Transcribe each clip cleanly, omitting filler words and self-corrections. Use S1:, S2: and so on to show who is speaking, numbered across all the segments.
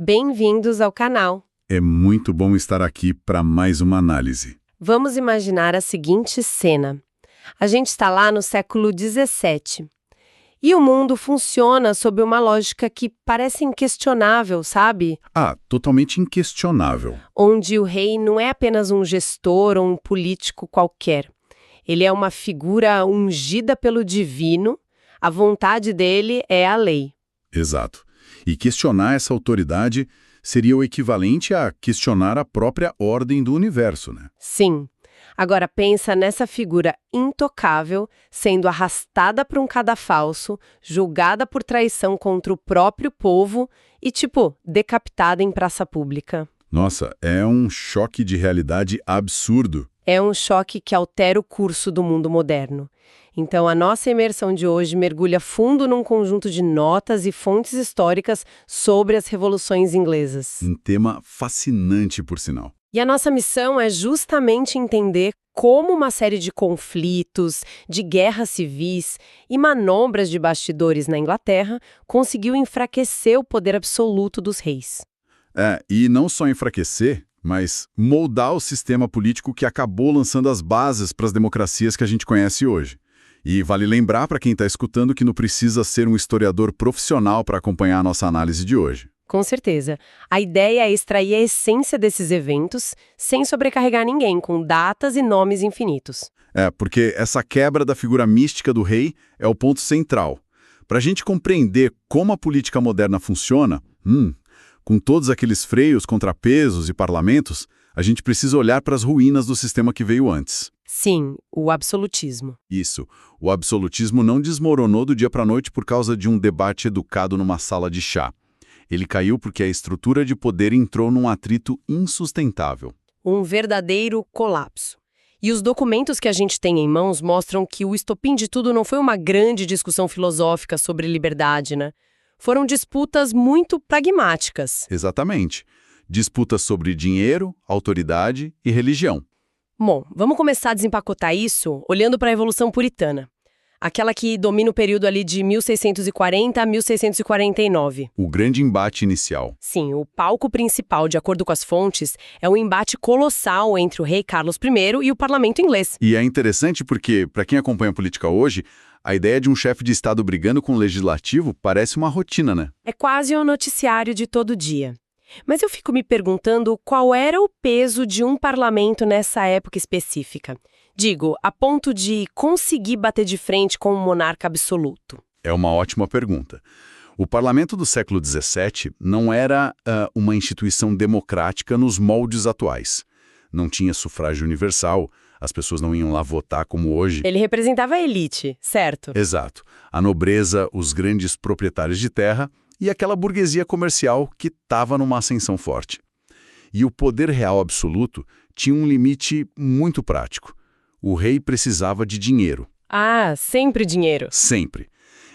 S1: Bem-vindos ao canal.
S2: É muito bom estar aqui para mais uma análise.
S1: Vamos imaginar a seguinte cena. A gente está lá no século XVII. E o mundo funciona sob uma lógica que parece inquestionável, sabe?
S2: Totalmente inquestionável.
S1: Onde o rei não é apenas um gestor ou um político qualquer. Ele é uma figura ungida pelo divino, a vontade dele é a lei.
S2: Exato. E questionar essa autoridade seria o equivalente a questionar a própria ordem do universo, né?
S1: Sim. Agora pensa nessa figura intocável sendo arrastada para um cadafalso, julgada por traição contra o próprio povo e, decapitada em praça pública.
S2: Nossa, é um choque de realidade absurdo.
S1: É um choque que altera o curso do mundo moderno. Então, a nossa imersão de hoje mergulha fundo num conjunto de notas e fontes históricas sobre as revoluções inglesas.
S2: Um tema fascinante, por sinal.
S1: E a nossa missão é justamente entender como uma série de conflitos, de guerras civis e manobras de bastidores na Inglaterra conseguiu enfraquecer o poder absoluto dos reis.
S2: E não só enfraquecer, mas moldar o sistema político que acabou lançando as bases para as democracias que a gente conhece hoje. E vale lembrar para quem está escutando que não precisa ser um historiador profissional para acompanhar a nossa análise de hoje.
S1: Com certeza. A ideia é extrair a essência desses eventos sem sobrecarregar ninguém com datas e nomes infinitos.
S2: Porque essa quebra da figura mística do rei é o ponto central. Para a gente compreender como a política moderna funciona, com todos aqueles freios, contrapesos e parlamentos, a gente precisa olhar para as ruínas do sistema que veio antes.
S1: Sim, o absolutismo.
S2: Isso. O absolutismo não desmoronou do dia para a noite por causa de um debate educado numa sala de chá. Ele caiu porque a estrutura de poder entrou num atrito insustentável.
S1: Um verdadeiro colapso. E os documentos que a gente tem em mãos mostram que o estopim de tudo não foi uma grande discussão filosófica sobre liberdade, né? Foram disputas muito pragmáticas.
S2: Exatamente. Disputas sobre dinheiro, autoridade e religião.
S1: Bom, vamos começar a desempacotar isso olhando para a Revolução Puritana. Aquela que domina o período ali de 1640 a 1649.
S2: O grande embate inicial.
S1: Sim, o palco principal, de acordo com as fontes, é um embate colossal entre o rei Carlos I e o parlamento inglês.
S2: E é interessante porque, para quem acompanha a política hoje, a ideia de um chefe de Estado brigando com o legislativo parece uma rotina, né?
S1: É quase o noticiário de todo dia. Mas eu fico me perguntando qual era o peso de um parlamento nessa época específica. Digo, a ponto de conseguir bater de frente com um monarca absoluto.
S2: É uma ótima pergunta. O parlamento do século XVII não era uma instituição democrática nos moldes atuais. Não tinha sufrágio universal, as pessoas não iam lá votar como hoje.
S1: Ele representava a elite, certo?
S2: Exato. A nobreza, os grandes proprietários de terra e aquela burguesia comercial que estava numa ascensão forte. E o poder real absoluto tinha um limite muito prático. O rei precisava de dinheiro.
S1: Sempre dinheiro.
S2: Sempre.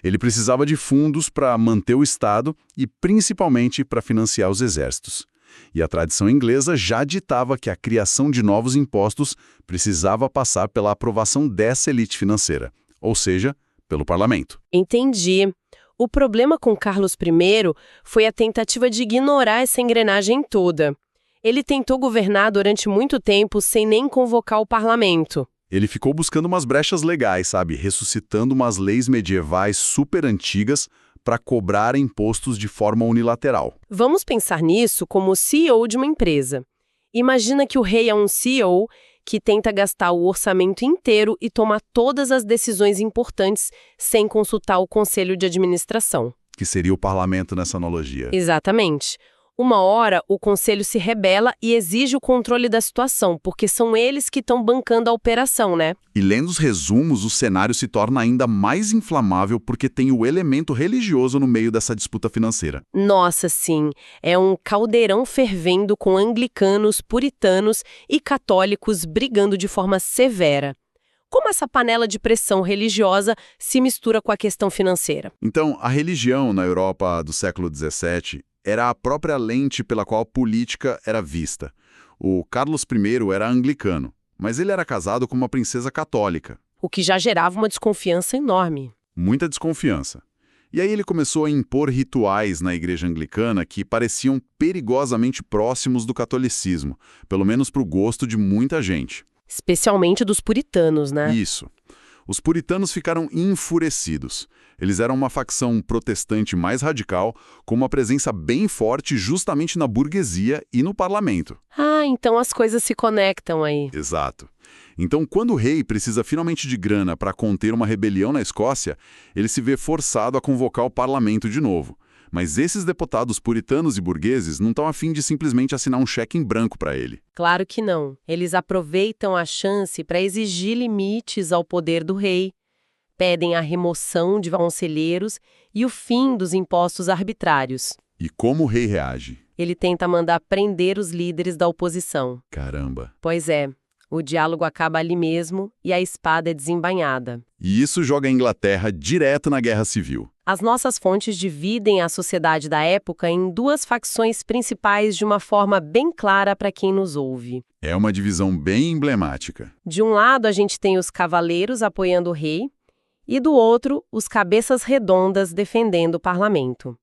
S2: Ele precisava de fundos para manter o Estado e principalmente para financiar os exércitos. E a tradição inglesa já ditava que a criação de novos impostos precisava passar pela aprovação dessa elite financeira, ou seja, pelo parlamento.
S1: Entendi. O problema com Carlos I foi a tentativa de ignorar essa engrenagem toda. Ele tentou governar durante muito tempo sem nem convocar o parlamento.
S2: Ele ficou buscando umas brechas legais, sabe? Ressuscitando umas leis medievais super antigas para cobrar impostos de forma unilateral.
S1: Vamos pensar nisso como CEO de uma empresa. Imagina que o rei é um CEO que tenta gastar o orçamento inteiro e tomar todas as decisões importantes sem consultar o conselho de administração.
S2: Que seria o parlamento nessa analogia.
S1: Exatamente. Uma hora, o conselho se rebela e exige o controle da situação, porque são eles que estão bancando a operação, né?
S2: E lendo os resumos, o cenário se torna ainda mais inflamável porque tem o elemento religioso no meio dessa disputa financeira.
S1: Nossa, sim. É um caldeirão fervendo com anglicanos, puritanos e católicos brigando de forma severa. Como essa panela de pressão religiosa se mistura com a questão financeira?
S2: Então, a religião na Europa do século XVII era a própria lente pela qual a política era vista. O Carlos I era anglicano, mas ele era casado com uma princesa católica.
S1: O que já gerava uma desconfiança enorme.
S2: Muita desconfiança. E aí ele começou a impor rituais na igreja anglicana que pareciam perigosamente próximos do catolicismo, pelo menos para o gosto de muita gente.
S1: Especialmente dos puritanos, né?
S2: Isso. Os puritanos ficaram enfurecidos. Eles eram uma facção protestante mais radical, com uma presença bem forte justamente na burguesia e no parlamento.
S1: Ah, então as coisas se conectam aí.
S2: Exato. Então, quando o rei precisa finalmente de grana para conter uma rebelião na Escócia, ele se vê forçado a convocar o parlamento de novo. Mas esses deputados puritanos e burgueses não estão a fim de simplesmente assinar um cheque em branco para ele.
S1: Claro que não. Eles aproveitam a chance para exigir limites ao poder do rei. Pedem a remoção de conselheiros e o fim dos impostos arbitrários.
S2: E como o rei reage?
S1: Ele tenta mandar prender os líderes da oposição.
S2: Caramba!
S1: Pois é, o diálogo acaba ali mesmo e a espada é desembainhada.
S2: E isso joga a Inglaterra direto na Guerra Civil.
S1: As nossas fontes dividem a sociedade da época em duas facções principais de uma forma bem clara para quem nos ouve.
S2: É uma divisão bem emblemática.
S1: De um lado, a gente tem os cavaleiros apoiando o rei, e do outro, os cabeças redondas defendendo o parlamento.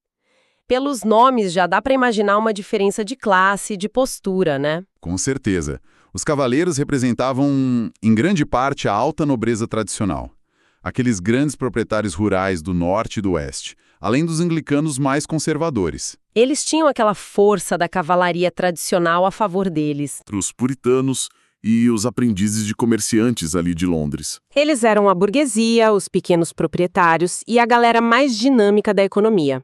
S1: Pelos nomes, já dá para imaginar uma diferença de classe e de postura, né?
S2: Com certeza. Os cavaleiros representavam, em grande parte, a alta nobreza tradicional. Aqueles grandes proprietários rurais do norte e do oeste, além dos anglicanos mais conservadores.
S1: Eles tinham aquela força da cavalaria tradicional a favor deles.
S2: Os puritanos e os aprendizes de comerciantes ali de Londres.
S1: Eles eram a burguesia, os pequenos proprietários e a galera mais dinâmica da economia.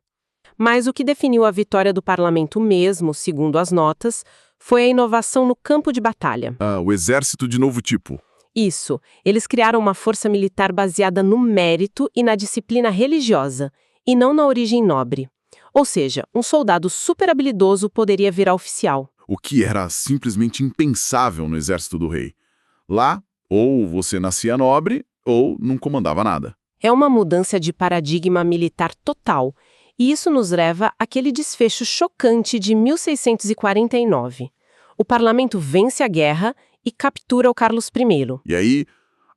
S1: Mas o que definiu a vitória do parlamento mesmo, segundo as notas, foi a inovação no campo de batalha.
S2: Ah, o exército de novo tipo.
S1: Isso, eles criaram uma força militar baseada no mérito e na disciplina religiosa, e não na origem nobre. Ou seja, um soldado super habilidoso poderia virar oficial.
S2: O que era simplesmente impensável no exército do rei. Lá, ou você nascia nobre, ou não comandava nada.
S1: É uma mudança de paradigma militar total, e isso nos leva àquele desfecho chocante de 1649. O parlamento vence a guerra e captura o Carlos I.
S2: E aí,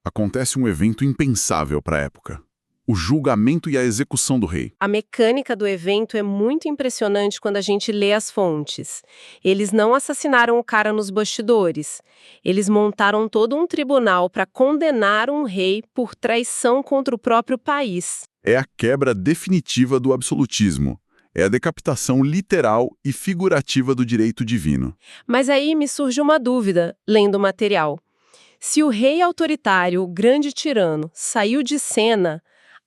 S2: acontece um evento impensável para a época. O julgamento e a execução do rei.
S1: A mecânica do evento é muito impressionante quando a gente lê as fontes. Eles não assassinaram o cara nos bastidores. Eles montaram todo um tribunal para condenar um rei por traição contra o próprio país.
S2: É a quebra definitiva do absolutismo. É a decapitação literal e figurativa do direito divino.
S1: Mas aí me surge uma dúvida, lendo o material. Se o rei autoritário, o grande tirano, saiu de cena,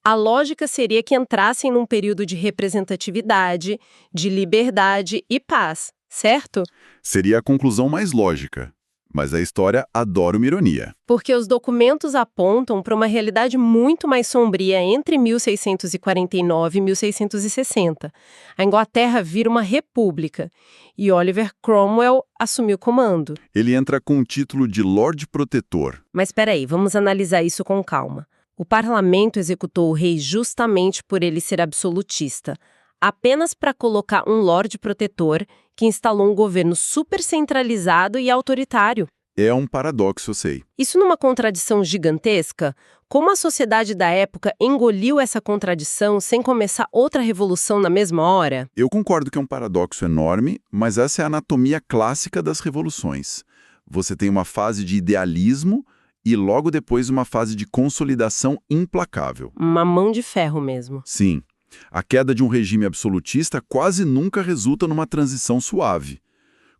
S1: a lógica seria que entrassem num período de representatividade, de liberdade e paz, certo?
S2: Seria a conclusão mais lógica. Mas a história adora uma ironia.
S1: Porque os documentos apontam para uma realidade muito mais sombria entre 1649 e 1660. A Inglaterra vira uma república e Oliver Cromwell assumiu o comando.
S2: Ele entra com o título de Lord Protetor.
S1: Mas espera aí, vamos analisar isso com calma. O parlamento executou o rei justamente por ele ser absolutista, apenas para colocar um Lorde Protetor que instalou um governo super centralizado e autoritário.
S2: É um paradoxo, eu sei.
S1: Isso numa contradição gigantesca? Como a sociedade da época engoliu essa contradição sem começar outra revolução na mesma hora?
S2: Eu concordo que é um paradoxo enorme, mas essa é a anatomia clássica das revoluções. Você tem uma fase de idealismo e logo depois uma fase de consolidação implacável.
S1: Uma mão de ferro mesmo.
S2: Sim. A queda de um regime absolutista quase nunca resulta numa transição suave.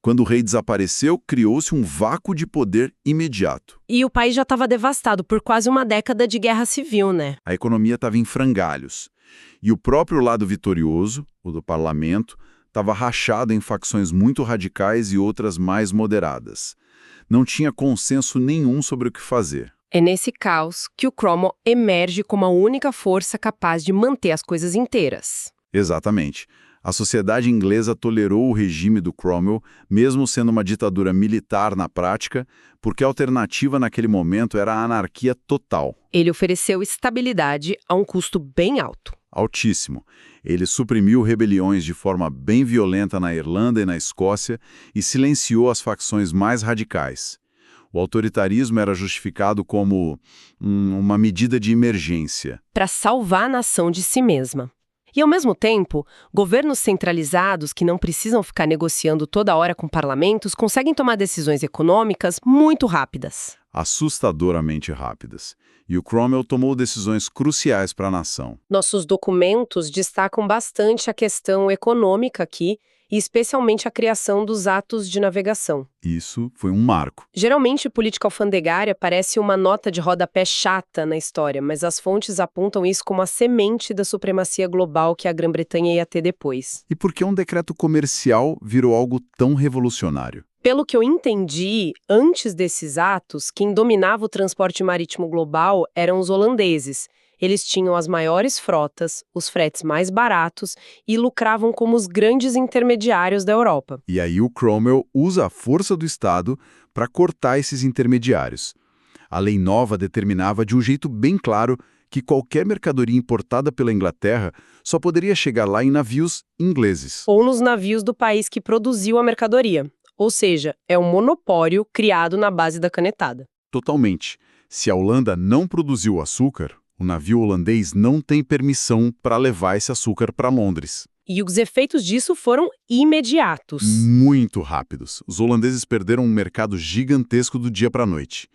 S2: Quando o rei desapareceu, criou-se um vácuo de poder imediato.
S1: E o país já estava devastado por quase uma década de guerra civil, né?
S2: A economia estava em frangalhos. E o próprio lado vitorioso, o do parlamento, estava rachado em facções muito radicais e outras mais moderadas. Não tinha consenso nenhum sobre o que fazer.
S1: É nesse caos que o Cromwell emerge como a única força capaz de manter as coisas inteiras.
S2: Exatamente. A sociedade inglesa tolerou o regime do Cromwell, mesmo sendo uma ditadura militar na prática, porque a alternativa naquele momento era a anarquia total.
S1: Ele ofereceu estabilidade a um custo bem alto.
S2: Altíssimo. Ele suprimiu rebeliões de forma bem violenta na Irlanda e na Escócia e silenciou as facções mais radicais. O autoritarismo era justificado como uma medida de emergência.
S1: Para salvar a nação de si mesma. E, ao mesmo tempo, governos centralizados que não precisam ficar negociando toda hora com parlamentos conseguem tomar decisões econômicas muito rápidas.
S2: Assustadoramente rápidas. E o Cromwell tomou decisões cruciais para a nação.
S1: Nossos documentos destacam bastante a questão econômica aqui, e especialmente a criação dos atos de navegação.
S2: Isso foi um marco.
S1: Geralmente, política alfandegária parece uma nota de rodapé chata na história, mas as fontes apontam isso como a semente da supremacia global que a Grã-Bretanha ia ter depois.
S2: E por que um decreto comercial virou algo tão revolucionário?
S1: Pelo que eu entendi, antes desses atos, quem dominava o transporte marítimo global eram os holandeses. Eles tinham as maiores frotas, os fretes mais baratos e lucravam como os grandes intermediários da Europa.
S2: E aí o Cromwell usa a força do Estado para cortar esses intermediários. A lei nova determinava de um jeito bem claro que qualquer mercadoria importada pela Inglaterra só poderia chegar lá em navios ingleses.
S1: Ou nos navios do país que produziu a mercadoria. Ou seja, é um monopólio criado na base da canetada.
S2: Totalmente. Se a Holanda não produziu açúcar, o navio holandês não tem permissão para levar esse açúcar para Londres.
S1: E os efeitos disso foram imediatos.
S2: Muito rápidos. Os holandeses perderam um mercado gigantesco do dia para a noite.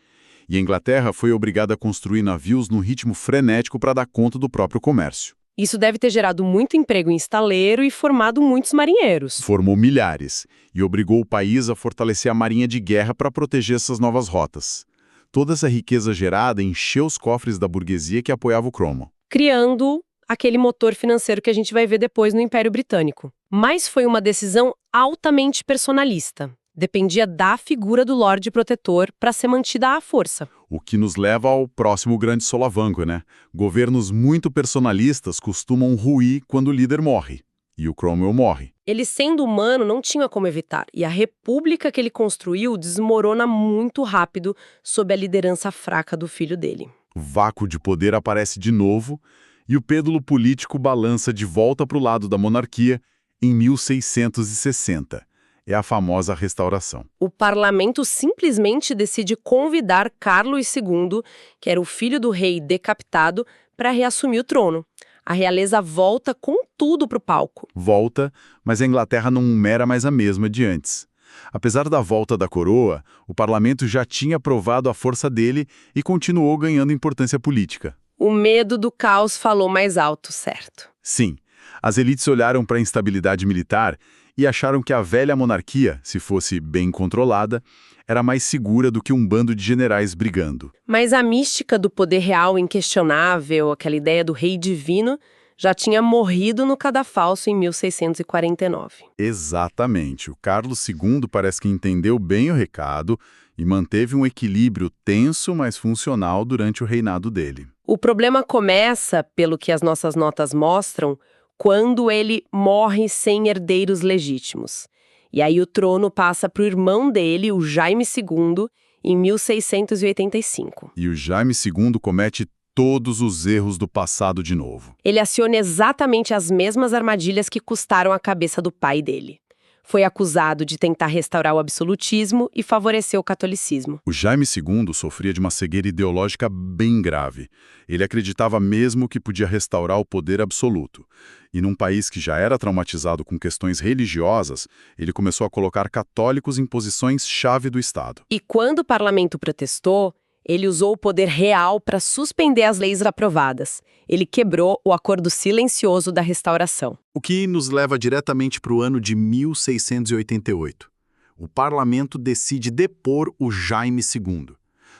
S2: E a Inglaterra foi obrigada a construir navios num ritmo frenético para dar conta do próprio comércio.
S1: Isso deve ter gerado muito emprego em estaleiro e formado muitos marinheiros.
S2: Formou milhares e obrigou o país a fortalecer a marinha de guerra para proteger essas novas rotas. Toda essa riqueza gerada encheu os cofres da burguesia que apoiava o Cromwell.
S1: Criando aquele motor financeiro que a gente vai ver depois no Império Britânico. Mas foi uma decisão altamente personalista. Dependia da figura do Lorde Protetor para ser mantida à força.
S2: O que nos leva ao próximo grande solavanco, né? Governos muito personalistas costumam ruir quando o líder morre. E o Cromwell morre.
S1: Ele, sendo humano, não tinha como evitar. E a república que ele construiu desmorona muito rápido sob a liderança fraca do filho dele.
S2: O vácuo de poder aparece de novo e o pêndulo político balança de volta para o lado da monarquia em 1660. É a famosa restauração.
S1: O parlamento simplesmente decide convidar Carlos II, que era o filho do rei decapitado, para reassumir o trono. A realeza volta com tudo para o palco.
S2: Volta, mas a Inglaterra não era mais a mesma de antes. Apesar da volta da coroa, o parlamento já tinha provado a força dele e continuou ganhando importância política.
S1: O medo do caos falou mais alto, certo?
S2: Sim, as elites olharam para a instabilidade militar e acharam que a velha monarquia, se fosse bem controlada, era mais segura do que um bando de generais brigando.
S1: Mas a mística do poder real inquestionável, aquela ideia do rei divino, já tinha morrido no cadafalso em 1649.
S2: Exatamente. O Carlos II parece que entendeu bem o recado e manteve um equilíbrio tenso, mas funcional durante o reinado dele.
S1: O problema começa, pelo que as nossas notas mostram, quando ele morre sem herdeiros legítimos. E aí o trono passa para o irmão dele, o Jaime II, em 1685.
S2: E o Jaime II comete todos os erros do passado de novo.
S1: Ele aciona exatamente as mesmas armadilhas que custaram a cabeça do pai dele. Foi acusado de tentar restaurar o absolutismo e favorecer o catolicismo.
S2: O Jaime II sofria de uma cegueira ideológica bem grave. Ele acreditava mesmo que podia restaurar o poder absoluto. E num país que já era traumatizado com questões religiosas, ele começou a colocar católicos em posições-chave do Estado.
S1: E quando o parlamento protestou, ele usou o poder real para suspender as leis aprovadas. Ele quebrou o acordo silencioso da restauração.
S2: O que nos leva diretamente para o ano de 1688. O parlamento decide depor o Jaime II.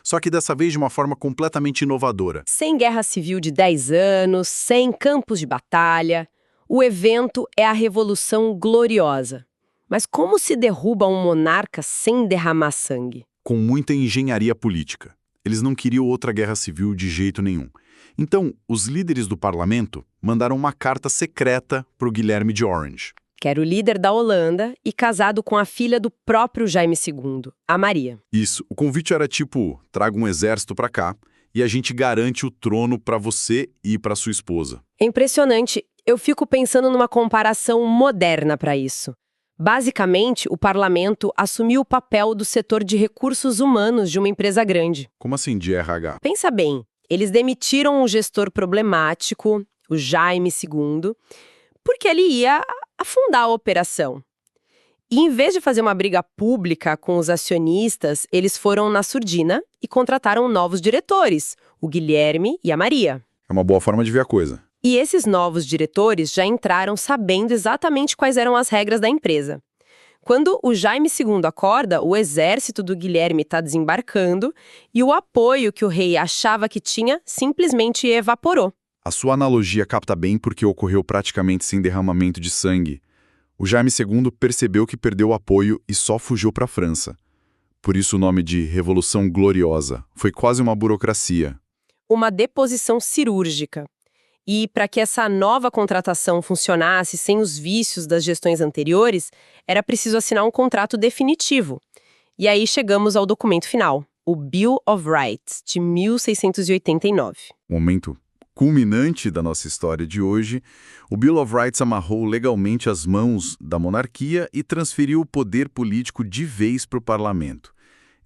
S2: Só que dessa vez de uma forma completamente inovadora.
S1: Sem guerra civil de 10 anos, sem campos de batalha, o evento é a Revolução Gloriosa. Mas como se derruba um monarca sem derramar sangue?
S2: Com muita engenharia política. Eles não queriam outra guerra civil de jeito nenhum. Então, os líderes do parlamento mandaram uma carta secreta para o Guilherme de Orange.
S1: Que era o líder da Holanda e casado com a filha do próprio Jaime II, a Maria.
S2: Isso. O convite era tipo, traga um exército para cá e a gente garante o trono para você e para sua esposa.
S1: É impressionante. Eu fico pensando numa comparação moderna para isso. Basicamente, o parlamento assumiu o papel do setor de recursos humanos de uma empresa grande.
S2: Como assim de RH?
S1: Pensa bem, eles demitiram um gestor problemático, o Jaime II, porque ele ia afundar a operação. E em vez de fazer uma briga pública com os acionistas, eles foram na surdina e contrataram novos diretores, o Guilherme e a Maria.
S2: É uma boa forma de ver a coisa.
S1: E esses novos diretores já entraram sabendo exatamente quais eram as regras da empresa. Quando o Jaime II acorda, o exército do Guilherme está desembarcando e o apoio que o rei achava que tinha simplesmente evaporou.
S2: A sua analogia capta bem porque ocorreu praticamente sem derramamento de sangue. O Jaime II percebeu que perdeu o apoio e só fugiu para a França. Por isso o nome de Revolução Gloriosa. Foi quase uma burocracia.
S1: Uma deposição cirúrgica. E para que essa nova contratação funcionasse sem os vícios das gestões anteriores, era preciso assinar um contrato definitivo. E aí chegamos ao documento final, o Bill of Rights, de 1689.
S2: Momento culminante da nossa história de hoje, o Bill of Rights amarrou legalmente as mãos da monarquia e transferiu o poder político de vez para o parlamento.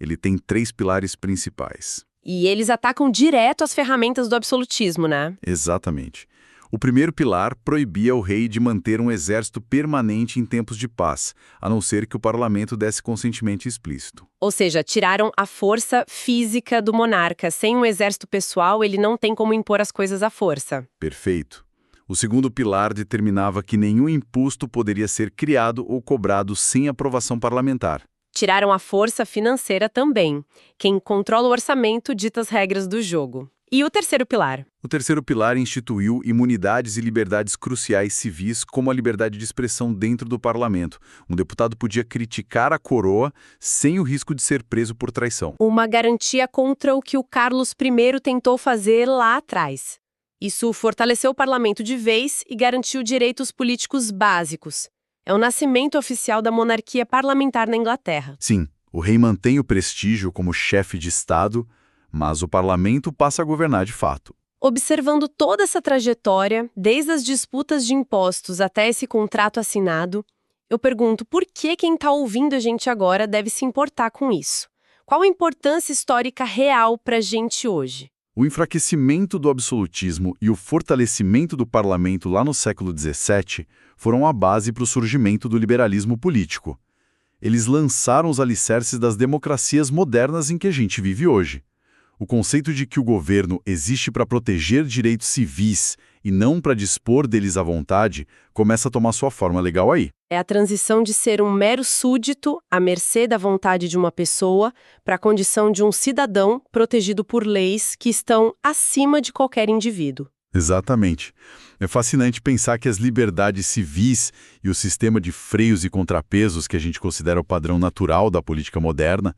S2: Ele tem 3 pilares principais.
S1: E eles atacam direto as ferramentas do absolutismo, né?
S2: Exatamente. O primeiro pilar proibia o rei de manter um exército permanente em tempos de paz, a não ser que o parlamento desse consentimento explícito.
S1: Ou seja, tiraram a força física do monarca. Sem um exército pessoal, ele não tem como impor as coisas à força.
S2: Perfeito. O segundo pilar determinava que nenhum imposto poderia ser criado ou cobrado sem aprovação parlamentar.
S1: Tiraram a força financeira também. Quem controla o orçamento dita as regras do jogo. E o terceiro pilar?
S2: O terceiro pilar instituiu imunidades e liberdades cruciais civis, como a liberdade de expressão dentro do parlamento. Um deputado podia criticar a coroa sem o risco de ser preso por traição.
S1: Uma garantia contra o que o Carlos I tentou fazer lá atrás. Isso fortaleceu o parlamento de vez e garantiu direitos políticos básicos. É o nascimento oficial da monarquia parlamentar na Inglaterra.
S2: Sim, o rei mantém o prestígio como chefe de Estado, mas o parlamento passa a governar de fato.
S1: Observando toda essa trajetória, desde as disputas de impostos até esse contrato assinado, eu pergunto por que quem está ouvindo a gente agora deve se importar com isso? Qual a importância histórica real para a gente hoje?
S2: O enfraquecimento do absolutismo e o fortalecimento do parlamento lá no século XVII foram a base para o surgimento do liberalismo político. Eles lançaram os alicerces das democracias modernas em que a gente vive hoje. O conceito de que o governo existe para proteger direitos civis e não para dispor deles à vontade começa a tomar sua forma legal aí.
S1: É a transição de ser um mero súdito, à mercê da vontade de uma pessoa, para a condição de um cidadão protegido por leis que estão acima de qualquer indivíduo.
S2: Exatamente. É fascinante pensar que as liberdades civis e o sistema de freios e contrapesos que a gente considera o padrão natural da política moderna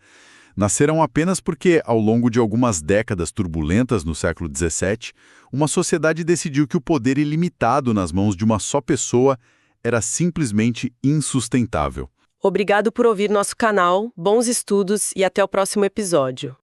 S2: nasceram apenas porque, ao longo de algumas décadas turbulentas no século XVII, uma sociedade decidiu que o poder ilimitado nas mãos de uma só pessoa era simplesmente insustentável.
S1: Obrigado por ouvir nosso canal, bons estudos e até o próximo episódio.